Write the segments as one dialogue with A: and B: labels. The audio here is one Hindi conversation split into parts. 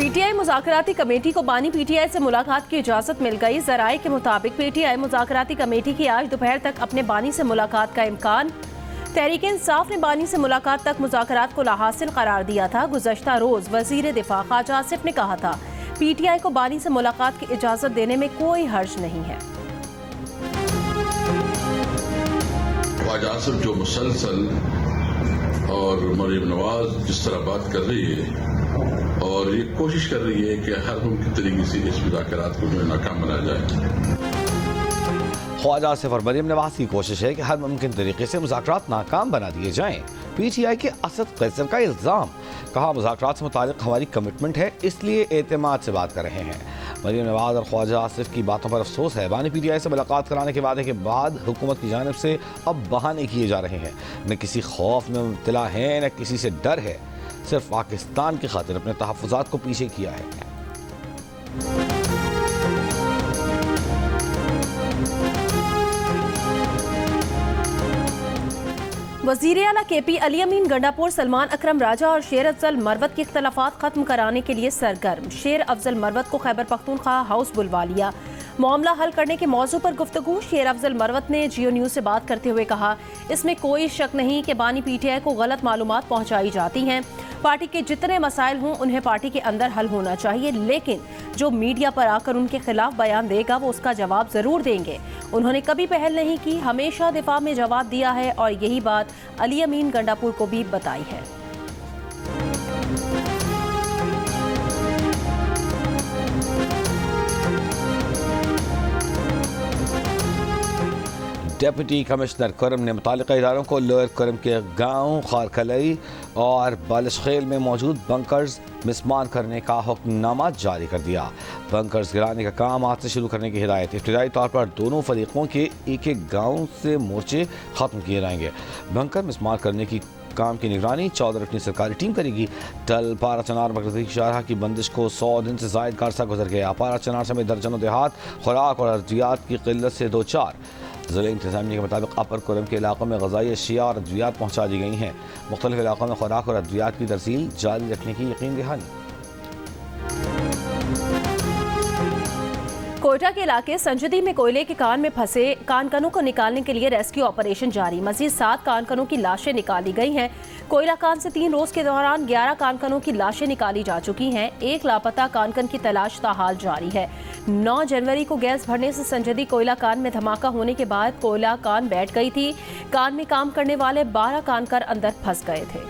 A: पीटीआई मुज़ाकराती कमेटी को बानी पीटीआई से मुलाकात की इजाज़त मिल गई। ज़राए के मुताबिक पीटीआई मुज़ाकराती कमेटी की आज दोपहर तक अपने बानी से मुलाकात का इम्कान। तहरीक-ए-इंसाफ ने बानी से मुलाकात तक मुज़ाकरात को लाहासिल करार दिया था। गुज़श्ता रोज़ वज़ीर दिफा ख्वाजा आसिफ ने कहा था पीटीआई को बानी से मुलाकात की इजाज़त देने में कोई हर्ज नहीं है।
B: ख्वाजा आसिफ जो मुसलसल और मरीम नवाज जिस तरह बात कर रही है और ये कोशिश कर रही है कि हर मुमकिन तरीके से इस मुज़ाकरात को जो नाकाम बनाया जाए।
C: ख्वाजा आसिफ और मरीम नवाज की कोशिश है कि हर मुमकिन तरीके से मुज़ाकरात नाकाम बना दिए जाएं। पीटीआई के असद कैसर का इल्ज़ाम, कहा मुज़ाकरात से मुतालिक हमारी कमिटमेंट है, इसलिए एतमाद से बात कर रहे हैं। मरीम नवाज और ख्वाजा आसिफ की बातों पर अफसोस है। बानी पीटीआई से मुलाकात कराने के वादे के बाद हुकूमत की जानिब से अब बहाने किए जा रहे हैं। न किसी खौफ में मुब्तला है न किसी से डर है, सिर्फ पाकिस्तान की खातिर अपने तहफ़्फ़ुज़ात को पीछे किया है।
A: वज़ीर आला केपी अली अमीन गंडापुर सलमान अकरम राजा और शेर अफजल मरवत के इख्तलाफात खत्म कराने के लिए सरगर्म। शेर अफजल मरवत को खैबर पख्तूनख्वा हाउस बुलवा लिया। मामला हल करने के मौजू पर गुफ्तगू। शेर अफजल मरवत ने जियो न्यूज़ से बात करते हुए कहा इसमें कोई शक नहीं कि बानी पीटीआई को गलत मालूमात पहुंचाई जाती हैं। पार्टी के जितने मसाइल हों उन्हें पार्टी के अंदर हल होना चाहिए, लेकिन जो मीडिया पर आकर उनके खिलाफ बयान देगा वो उसका जवाब जरूर देंगे। उन्होंने कभी पहल नहीं की, हमेशा दिफा में जवाब दिया है और यही बात अली अमीन गंडापुर को भी बताई है।
C: डिप्टी कमिश्नर करम ने मुतालिका इदारों को लोअर करम के गाँव खारकलई और बालिशखेल में मौजूद बंकर्स मिसमान करने का हुक्मनामा जारी कर दिया। बंकर्स गिराने का काम आज से शुरू करने की हिदायत। इब्तिदाई तौर पर दोनों फरीकों के एक एक गाँव से मोर्चे खत्म किए जाएंगे। बंकर मिसमान करने की काम की निगरानी 14 रुकनी सरकारी टीम करेगी। टल पारा चनार मकरदी शाहरा की बंदिश को 100 दिन से जायद का अरसा गुजर गया। पारा चनार समेत दर्जनों देहात खुराक और अद्वियात की किल्लत से दो चार। ज़िला इंतज़ामिया के मुताबिक अपर कोरम के इलाकों में ग़ज़ाई अशिया और अद्वियात पहुँचा दी गई हैं। मुख्तलिफ इलाकों में खुराक और अद्वियात की तरसील जारी रखने की यकीन दहानी।
A: कोयटा के इलाके संजदी में कोयले के कान में फंसे कानकनों को निकालने के लिए रेस्क्यू ऑपरेशन जारी। मजीद 7 कानकनों की लाशें निकाली गई हैं। कोयला कान से 3 रोज के दौरान 11 कानकनों की लाशें निकाली जा चुकी हैं। एक लापता कानकन की तलाश ताहाल जारी है। 9 जनवरी को गैस भरने से संजदी कोयला कान में धमाका होने के बाद कोयला कान बैठ गई थी। कान में काम करने वाले 12 कानकर अंदर फंस गए थे।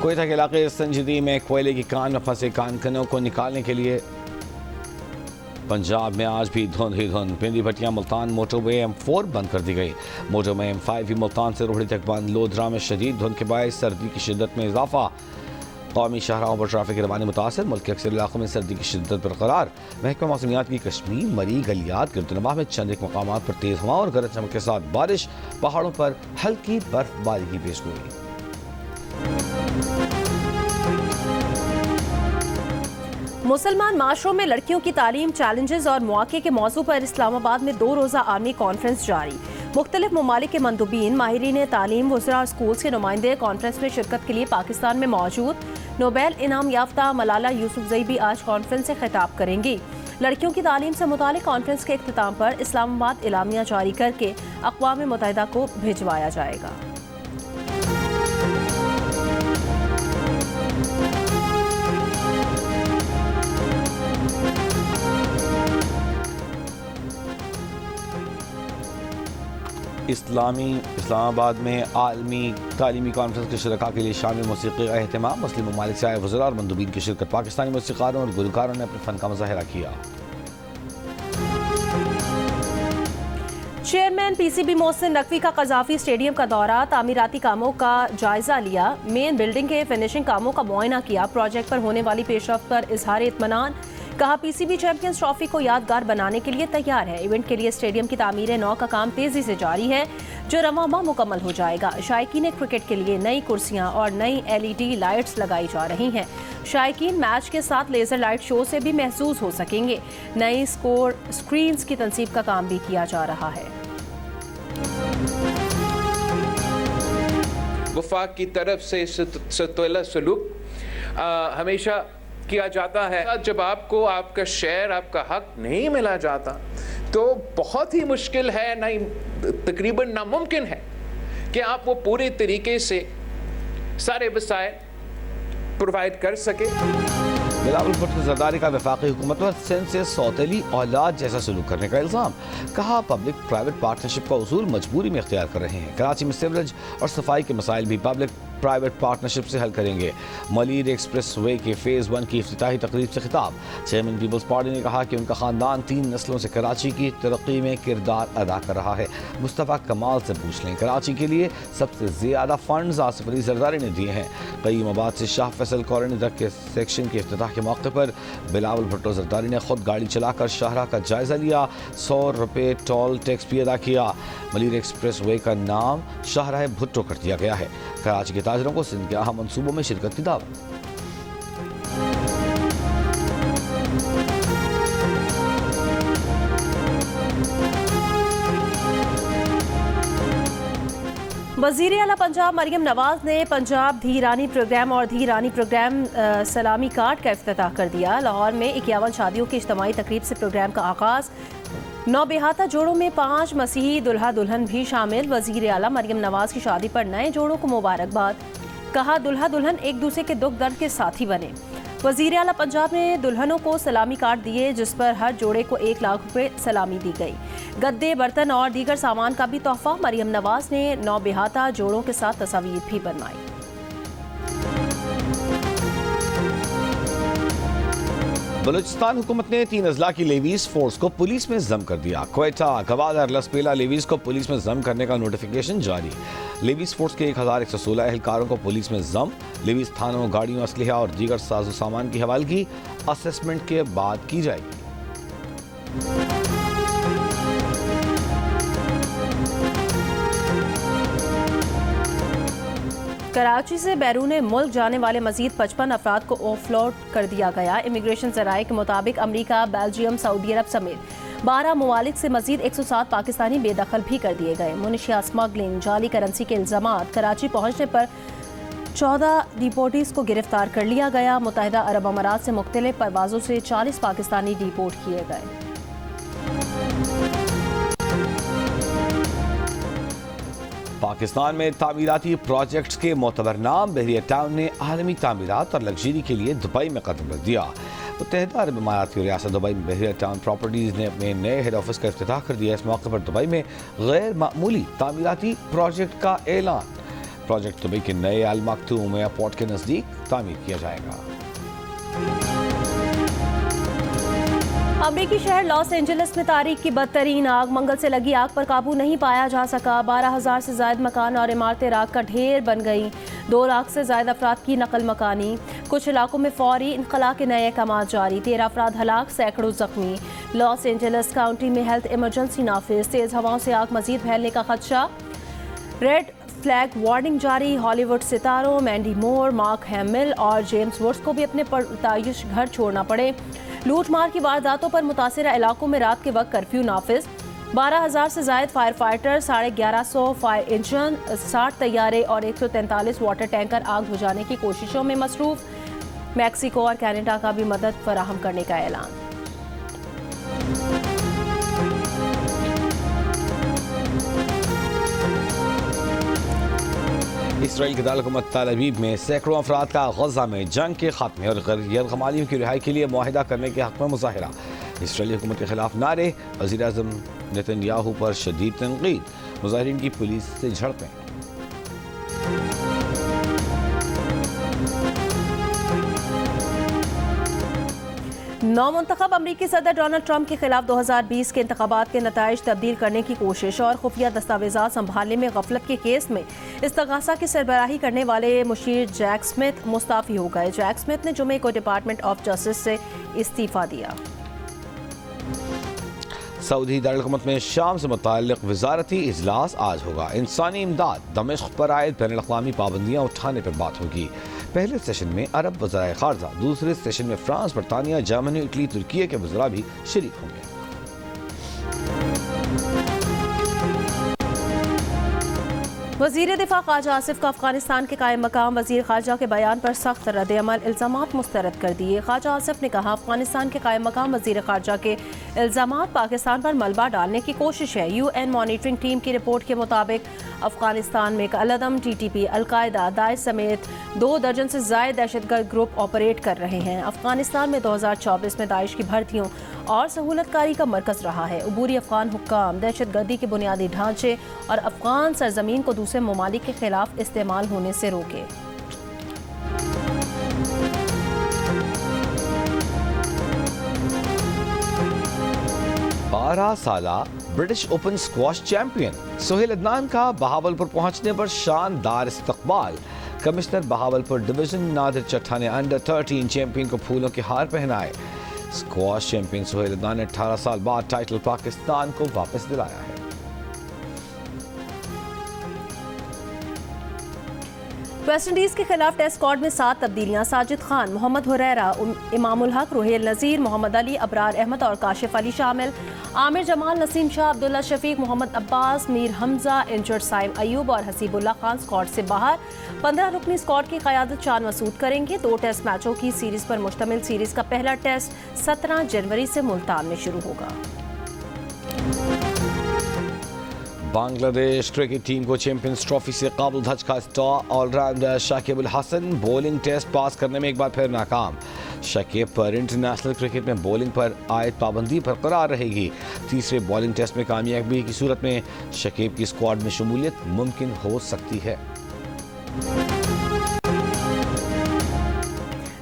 C: कोयटा के इलाके संजदी में कोयले की कान में फंसे कानकनों को निकालने के लिए पंजाब में आज भी धुंध ही धुंध। पिंडी भटिया मुल्तान मोटरवे M4 बंद कर दी गई। मोटरवे M5 भी मुल्तान से रोहड़ी तक बंद। लोधरा में शदीद धुंध के बायस सर्दी की शिद्दत में इजाफा। कौमी शाहराहों पर ट्रैफिक रवानी मुतासर। मुल्क के अक्सर इलाकों में सर्दी की शिद्दत बरकरार। महकमा मौसमियात की कश्मीर मरी गलियात गिरदनवाह में चंद एक मकामात पर तेज हवा और गरज चमक के साथ बारिश। पहाड़ों पर हल्की बर्फबारी की पेशगोई।
A: मुसलमान माशरों में लड़कियों की तालीम, चैलेंजेस और मौके के मौजू पर इस्लामाबाद में 2 रोज़ा आर्मी कॉन्फ्रेंस जारी। मुख्तलिफ ममालिक के मंदूबीन, माहिरीन तालीम, वज़रा और स्कूल्स के नुमाइंदे कॉन्फ्रेंस में शिरकत के लिए पाकिस्तान में मौजूद। नोबेल इनाम याफ्ता मलाला यूसुफजई भी आज कॉन्फ्रेंस से खिताब करेंगी। लड़कियों की तालीम से मुतालिक कॉन्फ्रेंस के इख्तिताम पर इस्लामाबाद इलामिया जारी करके अक़वाम मुत्तहिदा को भिजवाया जाएगा।
C: इस्लामाबाद में आलमी तालीमी कॉन्फ्रेंस के शुरका के लिए शामिल मौसीक़ी का अहतमाम। मुस्लिम ममालिक से आए वज़रा और मंदूबीन की शिरकत। पाकिस्तानी मौसीक़ारों और गुलकारों ने अपने फ़न का मुज़ाहिरा किया।
A: चेयरमैन पीसीबी मोहसिन नकवी का कज़ाफ़ी स्टेडियम का दौरा, तामीराती कामों का जायजा लिया। मेन बिल्डिंग के फिनिशिंग कामों का मुआयना किया। प्रोजेक्ट पर होने वाली पेशरफ्त पर इजहार इत्मीनान। कहा पीसीबी चैंपियंस ट्रॉफी को यादगार बनाने के लिए तैयार है। इवेंट के लिए स्टेडियम की तामीर नौ का काम तेजी से जारी है, जो रवां माह मुकम्मल हो जाएगा। शायकीन क्रिकेट के लिए नई कुर्सियां और नई LED लाइट्स लगाई जा रही हैं। शायकीन मैच के साथ लेजर लाइट शो से भी महसूस हो सकेंगे। नई स्कोर स्क्रीन्स की तनसीब का काम भी किया जा रहा है।
D: वफाक की तरफ से सतुल्ला सलूक हमेशा किया जाता है। जब आपको आपका शेयर, आपका हक नहीं मिला जाता तो बहुत ही मुश्किल है, नहीं तकरीबन नामुमकिन है कि आप वो पूरे तरीके से सारे वसाइल प्रोवाइड कर सके।
C: बिलावल भुट्टो जरदारी का वफाकी हुकूमत पर सिंध से सौतेली औलाद जैसा सलूक करने का इल्ज़ाम। कहा पब्लिक प्राइवेट पार्टनरशिप का उसूल मजबूरी में इख्तियार कर रहे हैं। कराची में सीवरेज और सफाई के मसाइल भी पब्लिक प्राइवेट पार्टनरशिप से हल करेंगे। मलीर एक्सप्रेस वे के फेज़ 1 की इफ्तिताही तकरीब से खिताब। चेयरमैन पीपल्स पार्टी ने कहा कि उनका ख़ानदान 3 नस्लों से कराची की तरक्की में किरदार अदा कर रहा है। मुस्तफ़ा कमाल से पूछ लें, कराची के लिए सबसे ज़्यादा फंड्स आसिफ अली जरदारी ने दिए हैं। कई मबाद से शाह फैसल कॉलोनी तक के सेक्शन के इफ्तिताह के मौके पर बिलावल भुट्टो जरदारी ने खुद गाड़ी चलाकर शाहराह का जायजा लिया। 100 रुपये टोल टैक्स भी अदा किया। मलीर एक्सप्रेस वे का नाम शाहराह भुट्टो कर दिया गया है। कराची के ताजरों को सिंध के अहम मंसूबों में शिरकत की दावत।
A: वज़ीर आला पंजाब मरियम नवाज ने पंजाब धी रानी प्रोग्राम और धी रानी प्रोग्राम सलामी कार्ड का इफ्तिताह कर दिया। लाहौर में 51 शादियों की इज्तिमाई तकरीब से प्रोग्राम का आगाज़। 9 बेहाता जोड़ों में 5 मसीही दुल्हा दुल्हन भी शामिल। वज़ीर आला मरियम नवाज की शादी पर नए जोड़ों को मुबारकबाद। कहा दुल्हा दुल्हन एक दूसरे के दुख दर्द के साथी बने। वज़ीर आला पंजाब ने दुल्हनों को सलामी कार्ड दिए जिस पर हर जोड़े को 1 लाख रुपए सलामी दी गई। गद्दे, बर्तन और दीगर सामान का भी तोहफा। मरियम नवाज ने 9 बेहाता जोड़ों के साथ तस्वीर भी बनवाई।
C: बलूचिस्तान हुकूमत ने 3 अजला की लेवीज फोर्स को पुलिस में जम कर दिया। क्वेटा, गवादर, लसपेला लेवीज को पुलिस में जम करने का नोटिफिकेशन जारी। लेवीज फोर्स के 1116 एहलकारों को पुलिस में जम। लेवीज थानों, गाड़ियों, असलहा और दीगर साजो सामान की हवालगी असेसमेंट के बाद की जाएगी।
A: कराची से बैरून मुल्क जाने वाले मजीद 55 अफराद को ऑफलोड कर दिया गया। इमिग्रेशन ज़राए के मुताबिक अमरीका, बेल्जियम, सऊदी अरब समेत 12 ममालिक से मजीद 107 पाकिस्तानी बेदखल भी कर दिए गए। मुनशिया स्मगलिंग, जाली करेंसी के इल्ज़ामात। कराची पहुंचने पर 14 डिपोटीज को गिरफ्तार कर लिया गया। मुत्तहिदा अरब अमारात से मुख्तलिफ परवाज़ों से 40 पाकिस्तानी डिपोर्ट किए गए।
C: पाकिस्तान में तामीराती प्रोजेक्ट्स के मोतबर नाम बहरिया टाउन ने आलमी तामीरात और लग्जरी के लिए दुबई में कदम रख दिया। मुत्तहिदा अरब अमारात की रियासत दुबई में बहरिया टाउन प्रॉपर्टीज़ ने अपने नए हेड ऑफिस का इफ्तिताह कर दिया। इस मौके पर दुबई में गैर मामूली तामीराती प्रोजेक्ट का ऐलान। प्रोजेक्ट दुबई के नए अल मक्तूम एयरपोर्ट के नज़दीक तामीर किया जाएगा।
A: अमरीकी शहर लॉस एंजलिस में तारीख की बदतरीन आग। मंगल से लगी आग पर काबू नहीं पाया जा सका। 12,000 से ज्यादा मकान और इमारतें राख का ढेर बन गईं। 2 लाख से ज्यादा अफराद की नकल मकानी। कुछ इलाकों में फौरी इनखला के नए अहकाम जारी। 13 अफराद हलाक, सैकड़ों जख्मी। लॉस एंजलिस काउंटी में हेल्थ इमरजेंसी नाफिज। तेज हवाओं से आग मजीद फैलने का खदशा। रेड फ्लैग वार्निंग जारी। हॉलीवुड सितारों मैंडी मोर, मार्क हैमिल और जेम्स वुड्स को भी अपने परताइश घर छोड़ना पड़े। लूट मार की वारदातों पर मुतासिरा इलाकों में रात के वक्त कर्फ्यू नाफिज। 12,000 से ज्यादा फायर फाइटर, 1150 फायर इंजन, 60 तैयारे और 143 वाटर टैंकर आग बुझाने की कोशिशों में मसरूफ। मैक्सिको और कनाडा का भी मदद फराहम करने का ऐलान।
C: इसराइल की दारकूमत तल अवीव में सैकड़ों अफराद का गजा में जंग के खात्मे और यरगमालियों की रिहाई के लिए मुआहिदा करने के हक़ में मुजाहिरा। इसराइली हुकूमत के खिलाफ नारे। वज़ीर आज़म नेतन्याहू पर शदीद तनकीद। मुजाहिरीन की पुलिस से झड़पें।
A: नौमुंतखब अमरीकी सदर डोनाल्ड ट्रंप के खिलाफ 2020 के इंतखाबात के नताइज तब्दील करने की कोशिश और खुफिया दस्तावेजात संभालने में गफलत के केस में इस्तगासा की सरबराही करने वाले मुशीर जैक स्मिथ मुस्ताफी हो गए। जैक स्मिथ ने जुमे को डिपार्टमेंट ऑफ जस्टिस से इस्तीफा दिया।
C: सऊदी दारकूमत में शाम से मुताल्लिक़ वज़ारती इजलास आज होगा। इंसानी इमदाद दमिश्क पर आयद बैनुल अक़वामी पाबंदियाँ उठाने पर बात होगी। पहले सेशन में अरब वज़राए ख़ारजा, दूसरे सेशन में फ्रांस, बरतानिया, जर्मनी, इटली, तुर्की के वज़रा भी शरीक होंगे।
A: वज़ीर दिफा ख्वाजा आसिफ का अफगानिस्तान के कायम मकाम वज़ीर ख़ारजा के बयान पर सख्त रद्द-ए-अमल, इल्ज़ामात मुस्तरद कर दिए। ख्वाजा आसिफ ने कहा, अफगानिस्तान के कायम मकाम वज़ीर ख़ारजा के इल्ज़ामात पाकिस्तान पर मलबा डालने की कोशिश है। UN मॉनिटरिंग टीम की रिपोर्ट के मुताबिक अफगानिस्तान में अलअदम, TTP, अलकायदा, दाइश समेत 2 दर्जन से ज़ायद दहशतगर्द ग्रुप ऑपरेट कर रहे हैं। अफगानिस्तान में 2024 में दाइश की भर्तियों और सहूलतकारी का मरकज़ रहा है। अबूरी अफगान हुक्काम दहशतगर्दी के बुनियादी ढांचे और अफगान सरजमीन को दूसरे ममालिक के खिलाफ इस्तेमाल होने से रोके।
C: 12 साला British open squash champion Sohail Adnan का बहावलपुर पहुंचने पर शानदार इस्तकबाल। कमिश्नर बहावलपुर डिवीजन नादिर चट्टा ने अंडर 13 चैंपियन को फूलों के हार पहनाए। स्क्वॉश चैंपियन सोहेल अदनान ने 18 साल बाद टाइटल पाकिस्तान को वापस दिलाया है।
A: वेस्टइंडीज के खिलाफ टेस्ट स्क्वाड में 7 तब्दीलियां। साजिद खान, मोहम्मद हुरैरा, इमामुल हक, रुहेल नज़ीर, मोहम्मद अली, अबरार अहमद और काशिफ अली शामिल। आमिर जमाल, नसीम शाह, अब्दुल्ला शफीक, मोहम्मद अब्बास, मीर हमजा, इंजर्ड साइम अयूब और हसीबुल्ला खान स्क्वाड से बाहर। 15 रुकनी स्क्वाड की क़यादत चान मसूद करेंगे। 2 टेस्ट मैचों की सीरीज पर मुश्तमिल सीरीज का पहला टेस्ट 17 जनवरी से मुल्तान में शुरू होगा।
C: बांग्लादेश क्रिकेट टीम को चैंपियंस ट्रॉफी से काबुल धज का star allrounder Shakib Al Hasan bowling test pass करने में एक बार फिर नाकाम। शाकिब पर इंटरनेशनल क्रिकेट में बॉलिंग पर आयद पाबंदी बरकरार रहेगी। तीसरे बॉलिंग टेस्ट में कामयाबी की सूरत में शाकिब की स्क्वाड में शमूलियत मुमकिन हो सकती है।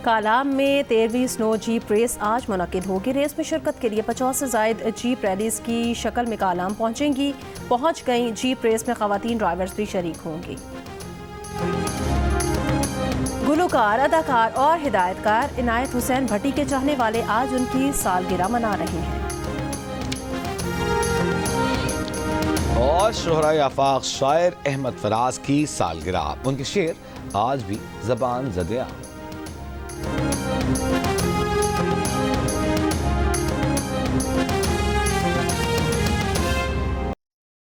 A: कालाम में 13वीं स्नो जीप रेस आज मुनक्किद होगी। रेस में शिरकत के लिए 50 से ज़ायद जीप रैलीज की शक्ल में कालाम पहुंच गई। जीप रेस में ख़वातीन ड्राइवर्स भी शरीक होंगी। गुलकार, अदाकार और हिदायतकार इनायत हुसैन भट्टी के चाहने वाले आज उनकी सालगिरह मना रहे हैं।
C: और शोहराए आफाक शायर अहमद फराज की सालगिरह, उनके शेर आज भी ज़बान ज़दे